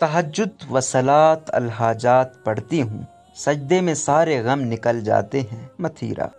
तहज्जुद व सलात अलहाजात पढ़ती हूँ, सजदे में सारे गम निकल जाते हैं। मथीरा।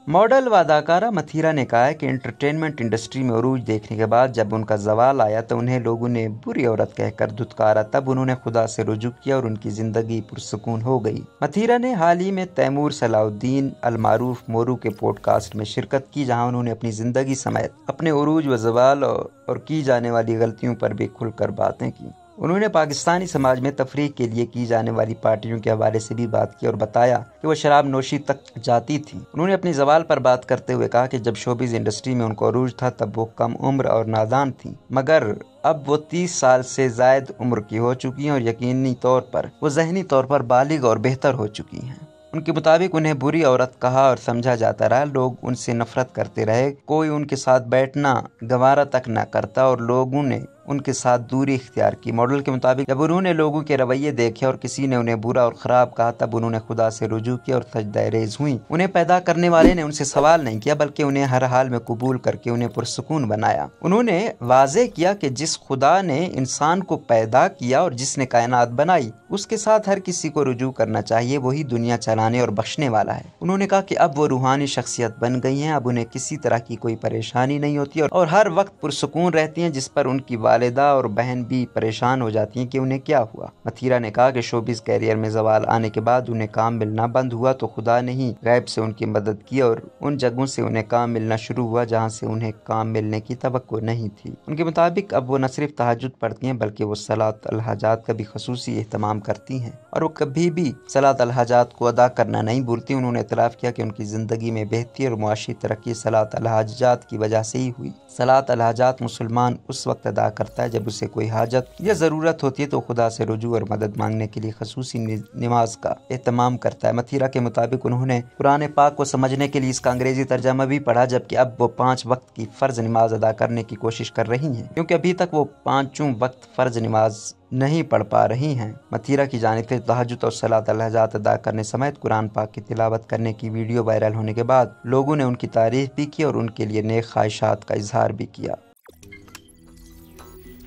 मॉडल व अदाकारा मथीरा ने कहा है कि एंटरटेनमेंट इंडस्ट्री में उरूज देखने के बाद जब उनका जवाल आया तो उन्हें लोगों ने बुरी औरत कहकर धुतकारा। तब उन्होंने खुदा से रुजू किया और उनकी जिंदगी पुरसुकून हो गई। मथीरा ने हाल ही में तैमूर सलाउद्दीन अल मारूफ मोरू के पॉडकास्ट में शिरकत की, जहां उन्होंने अपनी जिंदगी समेत अपने उरूज व जवाल और की जाने वाली गलतियों पर भी खुलकर बातें की। उन्होंने पाकिस्तानी समाज में तफरीह के लिए की जाने वाली पार्टियों के हवाले से भी बात की और बताया कि वो शराब नोशी तक जाती थी। उन्होंने अपनी जवाल पर बात करते हुए कहा कि जब शोबिज इंडस्ट्री में उनको अरूज था तब वो कम उम्र और नादान थी, मगर अब वो 30 साल से जायद उम्र की हो चुकी हैं और यकीनी तौर पर वो ज़हनी तौर पर बालिग और बेहतर हो चुकी हैं। उनके मुताबिक उन्हें बुरी औरत कहा और समझा जाता रहा, लोग उनसे नफरत करते रहे, कोई उनके साथ बैठना गवारा तक न करता और लोगों ने उनके साथ दूरी इख्तियार की। मॉडल के मुताबिक जब उन्होंने लोगों के रवैये देखे और किसी ने उन्हें बुरा और ख़राब कहा तब उन्होंने खुदा से रुजू किया और सजदा रेज़ हुई। उन्हें पैदा करने वाले ने उनसे सवाल नहीं किया बल्कि उन्हें हर हाल में कबूल करके उन्हें पुरसुकून बनाया। उन्होंने वाज़े किया कि जिस खुदा ने इंसान को पैदा किया और जिसने कायनात बनाई उसके साथ हर किसी को रुजू करना चाहिए, वही दुनिया चलाने और बख्शने वाला है। उन्होंने कहा कि अब वो रूहानी शख्सियत बन गई हैं, अब उन्हें किसी तरह की कोई परेशानी नहीं होती और हर वक्त पुरसुकून रहती हैं, जिस पर उनकी वालिदा और बहन भी परेशान हो जाती हैं कि उन्हें क्या हुआ। मथीरा ने कहा कि शोबिस कैरियर में जवाल आने के बाद उन्हें काम मिलना बंद हुआ तो खुदा ने ही गैब से उनकी मदद की और उन जगहों से उन्हें काम मिलना शुरू हुआ जहां से उन्हें काम मिलने की तवक्को नहीं थी। उनके मुताबिक अब वो न सिर्फ तहज्जुद पढ़ती हैं बल्कि वो सलात अल हाजात का भी खसूसी एहतमाम करती हैं और वो कभी भी सलात अल हाजात को अदा करना नहीं भूलती। उन्होंने इतराफ़ किया कि उनकी ज़िंदगी में बेहतरी और मुआशी तरक्की सलात अल हाजात की वजह से ही हुई। सलात अल हाजात मुसलमान उस वक्त अदा करता है जब उसे कोई हाजत या ज़रूरत होती है तो खुदा से रुजू और मदद मांगने के लिए खसूसी नमाज का एहतमाम करता है। मथीरा के मुताबिक उन्होंने कुरान पाक को समझने के लिए इसका अंग्रेजी तर्जमा भी पढ़ा, जबकि अब वो 5 वक्त की फ़र्ज नमाज अदा करने की कोशिश कर रही हैं क्योंकि अभी तक वो 5 वक्त फ़र्ज नमाज नहीं पढ़ पा रही हैं। मथीरा की जानिब से तहज्जुद और सलात अल हाजात अदा करने समेत कुरान पाक की तिलावत करने की वीडियो वायरल होने के बाद लोगों ने उनकी तारीफ भी की और उनके लिए नेक ख्वाहिशात का इजहार भी किया।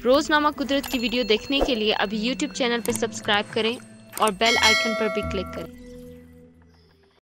रोजनामा कुदरत की वीडियो देखने के लिए अभी YouTube चैनल पर सब्सक्राइब करें और बेल आइकन पर भी क्लिक करें।